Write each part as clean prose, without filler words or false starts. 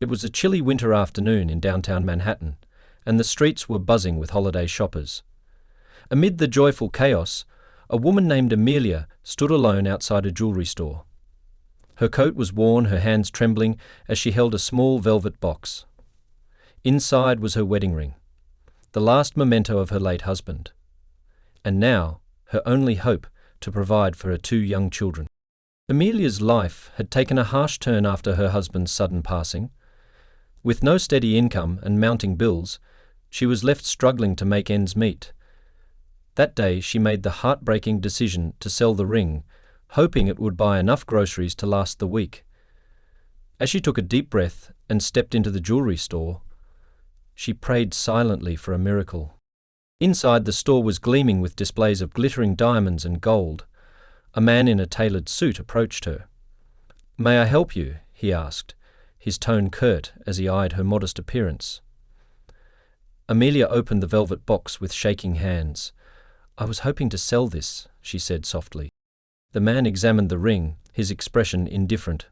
It was a chilly winter afternoon in downtown Manhattan, and the streets were buzzing with holiday shoppers. Amid the joyful chaos, a woman named Amelia stood alone outside a jewelry store. Her coat was worn, her hands trembling as she held a small velvet box. Inside was her wedding ring, the last memento of her late husband, and now her only hope to provide for her two young children. Amelia's life had taken a harsh turn after her husband's sudden passing. With no steady income and mounting bills, she was left struggling to make ends meet. That day she made the heartbreaking decision to sell the ring, hoping it would buy enough groceries to last the week. As she took a deep breath and stepped into the jewelry store, she prayed silently for a miracle. Inside, the store was gleaming with displays of glittering diamonds and gold. A man in a tailored suit approached her. "May I help you?" he asked, his tone curt as he eyed her modest appearance. Amelia opened the velvet box with shaking hands. "I was hoping to sell this," she said softly. The man examined the ring, his expression indifferent.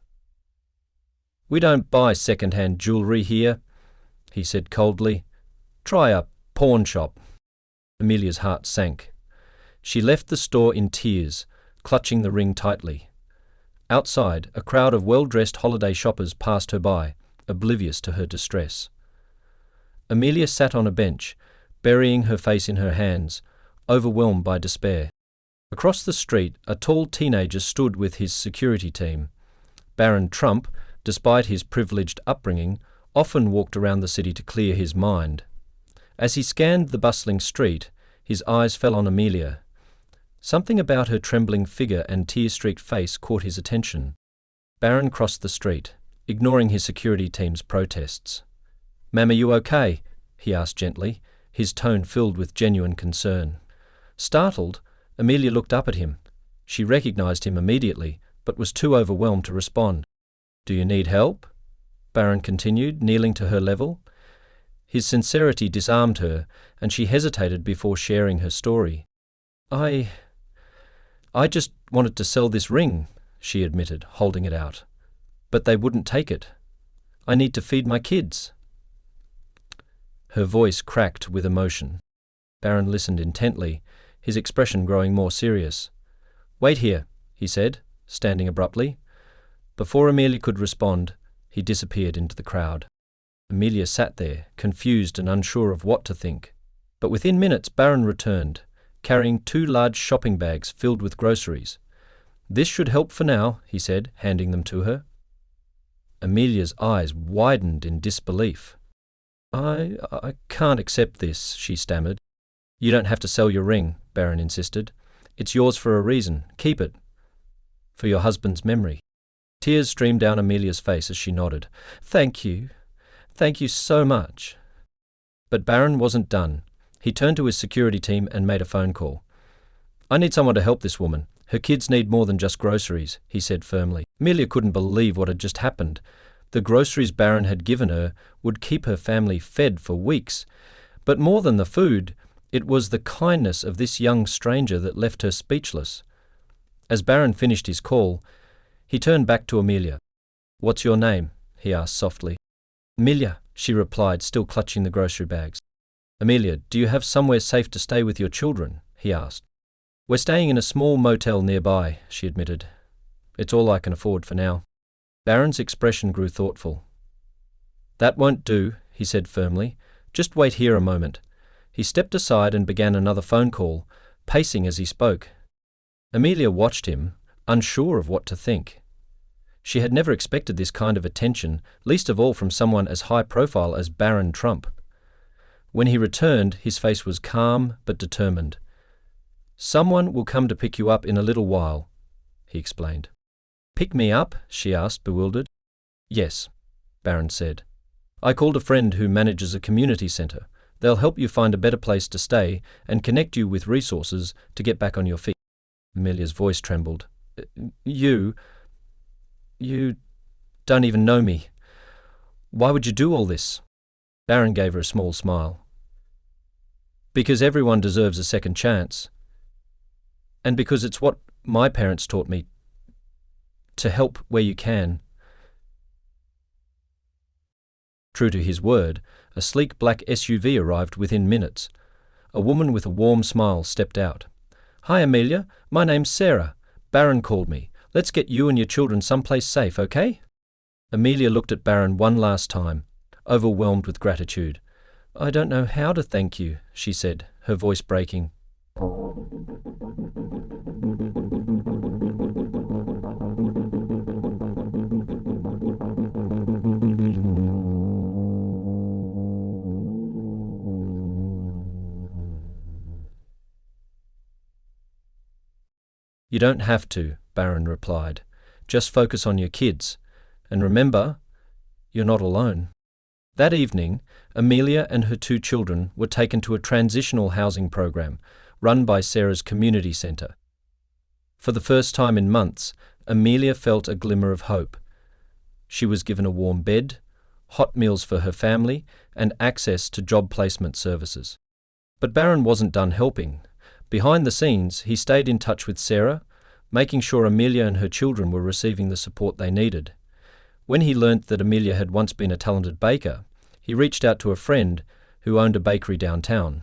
"We don't buy second-hand jewelry here," he said coldly. "Try a pawn shop." Amelia's heart sank. She left the store in tears, clutching the ring tightly. Outside, a crowd of well-dressed holiday shoppers passed her by, oblivious to her distress. Amelia sat on a bench, burying her face in her hands, overwhelmed by despair. Across the street, a tall teenager stood with his security team. Barron Trump, despite his privileged upbringing, often walked around the city to clear his mind. As he scanned the bustling street, his eyes fell on Amelia. Something about her trembling figure and tear-streaked face caught his attention. Barron crossed the street, ignoring his security team's protests. "Ma'am, are you okay?" he asked gently, his tone filled with genuine concern. Startled, Amelia looked up at him. She recognized him immediately, but was too overwhelmed to respond. "Do you need help?" Barron continued, kneeling to her level. His sincerity disarmed her, and she hesitated before sharing her story. I just wanted to sell this ring," she admitted, holding it out. "But they wouldn't take it. I need to feed my kids." Her voice cracked with emotion. Barron listened intently, his expression growing more serious. "Wait here," he said, standing abruptly. Before Amelia could respond, he disappeared into the crowd. Amelia sat there, confused and unsure of what to think. But within minutes, Barron returned, carrying 2 large shopping bags filled with groceries. "This should help for now," he said, handing them to her. Amelia's eyes widened in disbelief. I can't accept this," she stammered. "You don't have to sell your ring," Barron insisted. "It's yours for a reason. Keep it. For your husband's memory." Tears streamed down Amelia's face as she nodded. Thank you. Thank you so much." But Barron wasn't done. He turned to his security team and made a phone call. "I need someone to help this woman. Her kids need more than just groceries," he said firmly. Amelia couldn't believe what had just happened. The groceries Barron had given her would keep her family fed for weeks. But more than the food, it was the kindness of this young stranger that left her speechless. As Barron finished his call, he turned back to Amelia. "What's your name?" he asked softly. "Amelia," she replied, still clutching the grocery bags. "Amelia, do you have somewhere safe to stay with your children?" he asked. "We're staying in a small motel nearby," she admitted. "It's all I can afford for now." Barron's expression grew thoughtful. "That won't do," he said firmly. "Just wait here a moment." He stepped aside and began another phone call, pacing as he spoke. Amelia watched him, unsure of what to think. She had never expected this kind of attention, least of all from someone as high profile as Barron Trump. When he returned, his face was calm but determined. "Someone will come to pick you up in a little while," he explained. "Pick me up?" she asked, bewildered. "Yes," Barron said. "I called a friend who manages a community centre. They'll help you find a better place to stay and connect you with resources to get back on your feet." Amelia's voice trembled. You don't even know me. Why would you do all this?" Barron gave her a small smile. "Because everyone deserves a second chance. And because it's what my parents taught me, to help where you can." True to his word, a sleek black SUV arrived within minutes. A woman with a warm smile stepped out. "Hi, Amelia. My name's Sarah. Barron called me. Let's get you and your children someplace safe, okay?" Amelia looked at Barron one last time, overwhelmed with gratitude. "I don't know how to thank you," she said, her voice breaking. "You don't have to," Barron replied. "Just focus on your kids. And remember, you're not alone." That evening, Amelia and her 2 children were taken to a transitional housing program run by Sarah's community centre. For the first time in months, Amelia felt a glimmer of hope. She was given a warm bed, hot meals for her family, and access to job placement services. But Barron wasn't done helping. Behind the scenes, he stayed in touch with Sarah, making sure Amelia and her children were receiving the support they needed. When he learnt that Amelia had once been a talented baker, he reached out to a friend who owned a bakery downtown.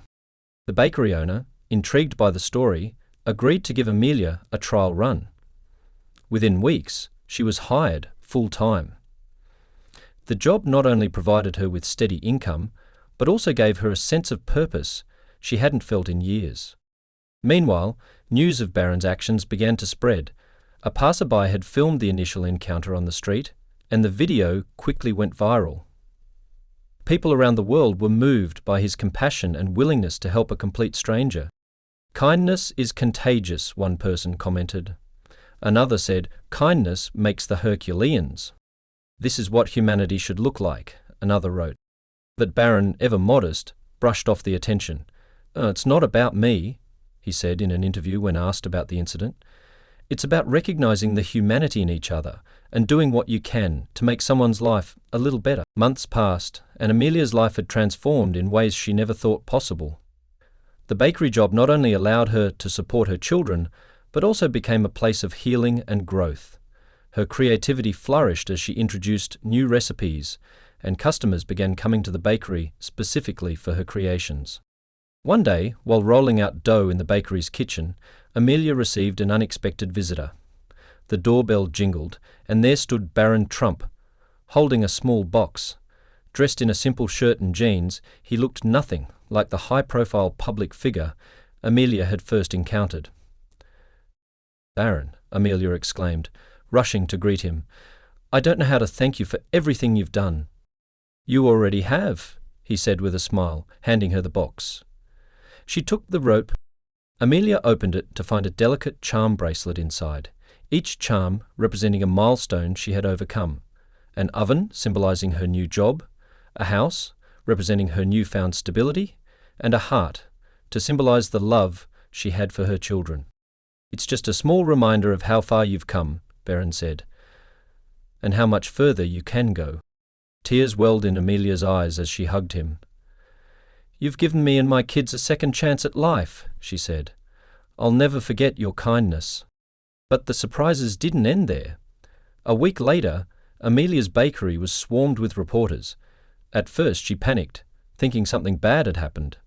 The bakery owner, intrigued by the story, agreed to give Amelia a trial run. Within weeks, she was hired full-time. The job not only provided her with steady income, but also gave her a sense of purpose she hadn't felt in years. Meanwhile, news of Barron's actions began to spread. A passerby had filmed the initial encounter on the street, and the video quickly went viral. People around the world were moved by his compassion and willingness to help a complete stranger. "Kindness is contagious," one person commented. Another said, "Kindness makes the Herculeans." "This is what humanity should look like," another wrote. But Barron, ever modest, brushed off the attention. "It's not about me," he said in an interview when asked about the incident. "It's about recognizing the humanity in each other and doing what you can to make someone's life a little better." Months passed, and Amelia's life had transformed in ways she never thought possible. The bakery job not only allowed her to support her children, but also became a place of healing and growth. Her creativity flourished as she introduced new recipes, and customers began coming to the bakery specifically for her creations. One day, while rolling out dough in the bakery's kitchen, Amelia received an unexpected visitor. The doorbell jingled, and there stood Barron Trump, holding a small box. Dressed in a simple shirt and jeans, he looked nothing like the high-profile public figure Amelia had first encountered. "Barron," Amelia exclaimed, rushing to greet him. "I don't know how to thank you for everything you've done." "You already have," he said with a smile, handing her the box. She took the rope. Amelia opened it to find a delicate charm bracelet inside, each charm representing a milestone she had overcome: an oven symbolizing her new job, a house representing her newfound stability, and a heart to symbolize the love she had for her children. "It's just a small reminder of how far you've come," Barron said, "and how much further you can go." Tears welled in Amelia's eyes as she hugged him. "You've given me and my kids a second chance at life," she said. "I'll never forget your kindness." But the surprises didn't end there. A week later, Amelia's bakery was swarmed with reporters. At first she panicked, thinking something bad had happened.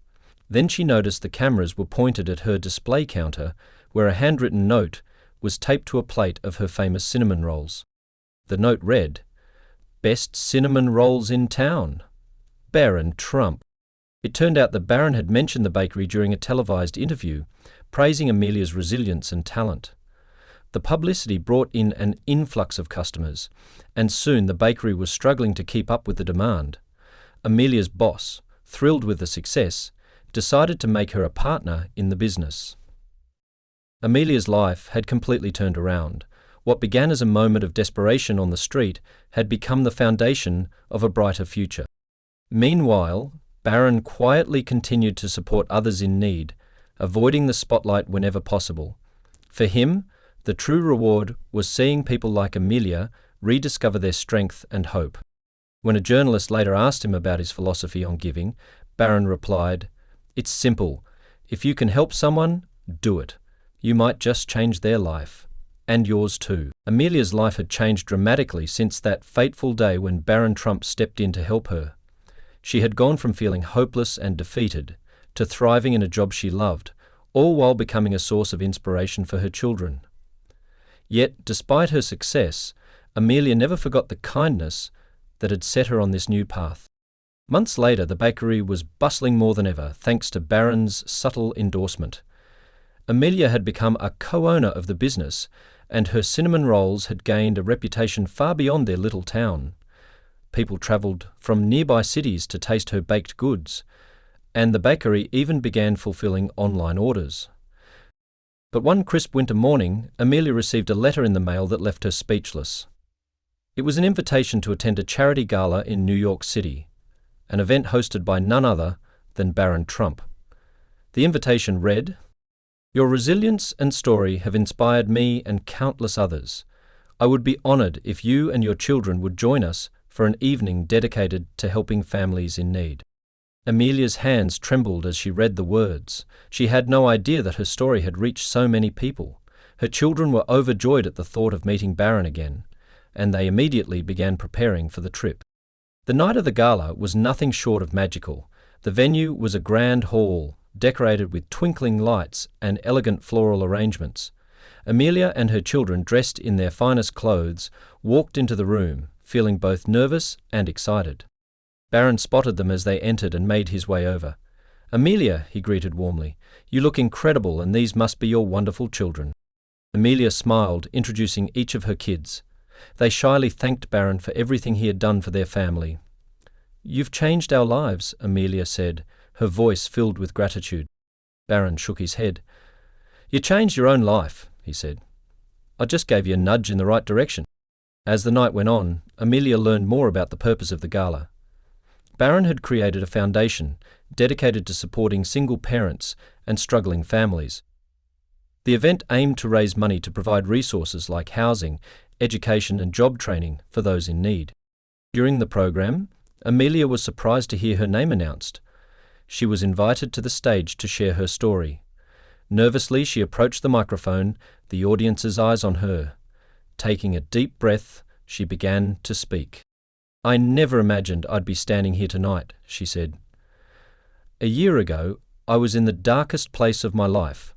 Then she noticed the cameras were pointed at her display counter, where a handwritten note was taped to a plate of her famous cinnamon rolls. The note read, "Best cinnamon rolls in town, Barron Trump." It turned out that Barron had mentioned the bakery during a televised interview, praising Amelia's resilience and talent. The publicity brought in an influx of customers, and soon the bakery was struggling to keep up with the demand. Amelia's boss, thrilled with the success, decided to make her a partner in the business. Amelia's life had completely turned around. What began as a moment of desperation on the street had become the foundation of a brighter future. Meanwhile, Barron quietly continued to support others in need, avoiding the spotlight whenever possible. For him, the true reward was seeing people like Amelia rediscover their strength and hope. When a journalist later asked him about his philosophy on giving, Barron replied, "It's simple. If you can help someone, do it. You might just change their life. And yours too." Amelia's life had changed dramatically since that fateful day when Barron Trump stepped in to help her. She had gone from feeling hopeless and defeated to thriving in a job she loved, all while becoming a source of inspiration for her children. Yet, despite her success, Amelia never forgot the kindness that had set her on this new path. Months later, the bakery was bustling more than ever, thanks to Barron's subtle endorsement. Amelia had become a co-owner of the business, and her cinnamon rolls had gained a reputation far beyond their little town. People travelled from nearby cities to taste her baked goods, and the bakery even began fulfilling online orders. But one crisp winter morning, Amelia received a letter in the mail that left her speechless. It was an invitation to attend a charity gala in New York City, an event hosted by none other than Barron Trump. The invitation read, "Your resilience and story have inspired me and countless others. I would be honoured if you and your children would join us for an evening dedicated to helping families in need." Amelia's hands trembled as she read the words. She had no idea that her story had reached so many people. Her children were overjoyed at the thought of meeting Barron again, and they immediately began preparing for the trip. The night of the gala was nothing short of magical. The venue was a grand hall, decorated with twinkling lights and elegant floral arrangements. Amelia and her children, dressed in their finest clothes, walked into the room, feeling both nervous and excited. Barron spotted them as they entered and made his way over. "Amelia," he greeted warmly, "you look incredible, and these must be your wonderful children." Amelia smiled, introducing each of her kids. They shyly thanked Barron for everything he had done for their family. "You've changed our lives," Amelia said, her voice filled with gratitude. Barron shook his head. "You changed your own life," he said. "I just gave you a nudge in the right direction." As the night went on, Amelia learned more about the purpose of the gala. Barron had created a foundation dedicated to supporting single parents and struggling families. The event aimed to raise money to provide resources like housing, education and job training for those in need. During the program, Amelia was surprised to hear her name announced. She was invited to the stage to share her story. Nervously, she approached the microphone, the audience's eyes on her. Taking a deep breath, she began to speak. "I never imagined I'd be standing here tonight," she said. "A year ago, I was in the darkest place of my life.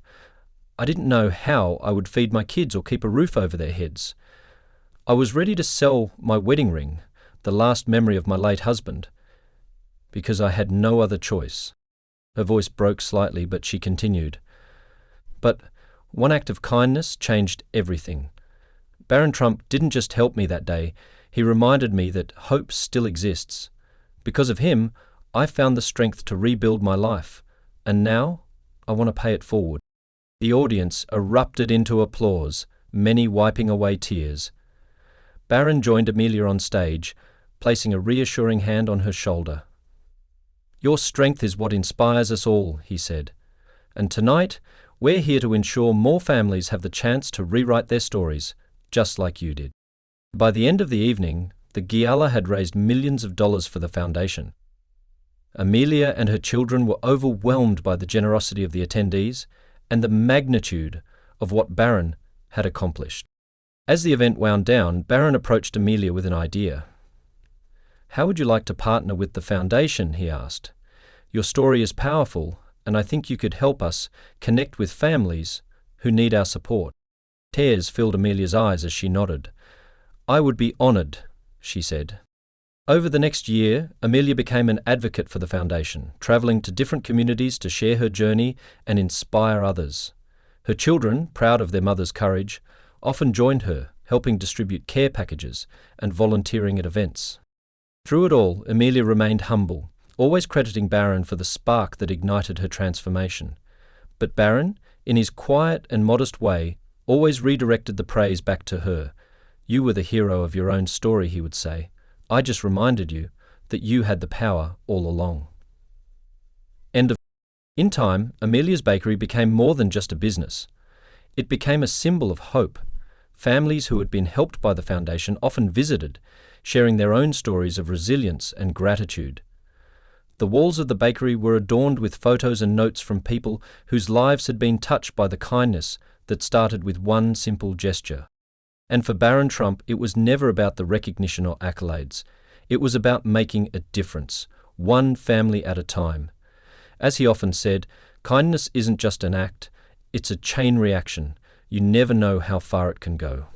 I didn't know how I would feed my kids or keep a roof over their heads. I was ready to sell my wedding ring, the last memory of my late husband, because I had no other choice." Her voice broke slightly, but she continued. "But one act of kindness changed everything. Barron Trump didn't just help me that day, he reminded me that hope still exists. Because of him, I found the strength to rebuild my life, and now I want to pay it forward." The audience erupted into applause, many wiping away tears. Barron joined Amelia on stage, placing a reassuring hand on her shoulder. "Your strength is what inspires us all," he said. "And tonight, we're here to ensure more families have the chance to rewrite their stories, just like you did." By the end of the evening, the gala had raised millions of dollars for the foundation. Amelia and her children were overwhelmed by the generosity of the attendees and the magnitude of what Barron had accomplished. As the event wound down, Barron approached Amelia with an idea. "How would you like to partner with the foundation?" he asked. "Your story is powerful, and I think you could help us connect with families who need our support." Tears filled Amelia's eyes as she nodded. "I would be honoured," she said. Over the next year, Amelia became an advocate for the foundation, travelling to different communities to share her journey and inspire others. Her children, proud of their mother's courage, often joined her, helping distribute care packages and volunteering at events. Through it all, Amelia remained humble, always crediting Barron for the spark that ignited her transformation. But Barron, in his quiet and modest way, always redirected the praise back to her. "You were the hero of your own story," he would say. "I just reminded you that you had the power all along." In time, Amelia's Bakery became more than just a business. It became a symbol of hope. Families who had been helped by the foundation often visited, sharing their own stories of resilience and gratitude. The walls of the bakery were adorned with photos and notes from people whose lives had been touched by the kindness that started with one simple gesture. And for Barron Trump, it was never about the recognition or accolades. It was about making a difference, one family at a time. As he often said, kindness isn't just an act, it's a chain reaction. You never know how far it can go.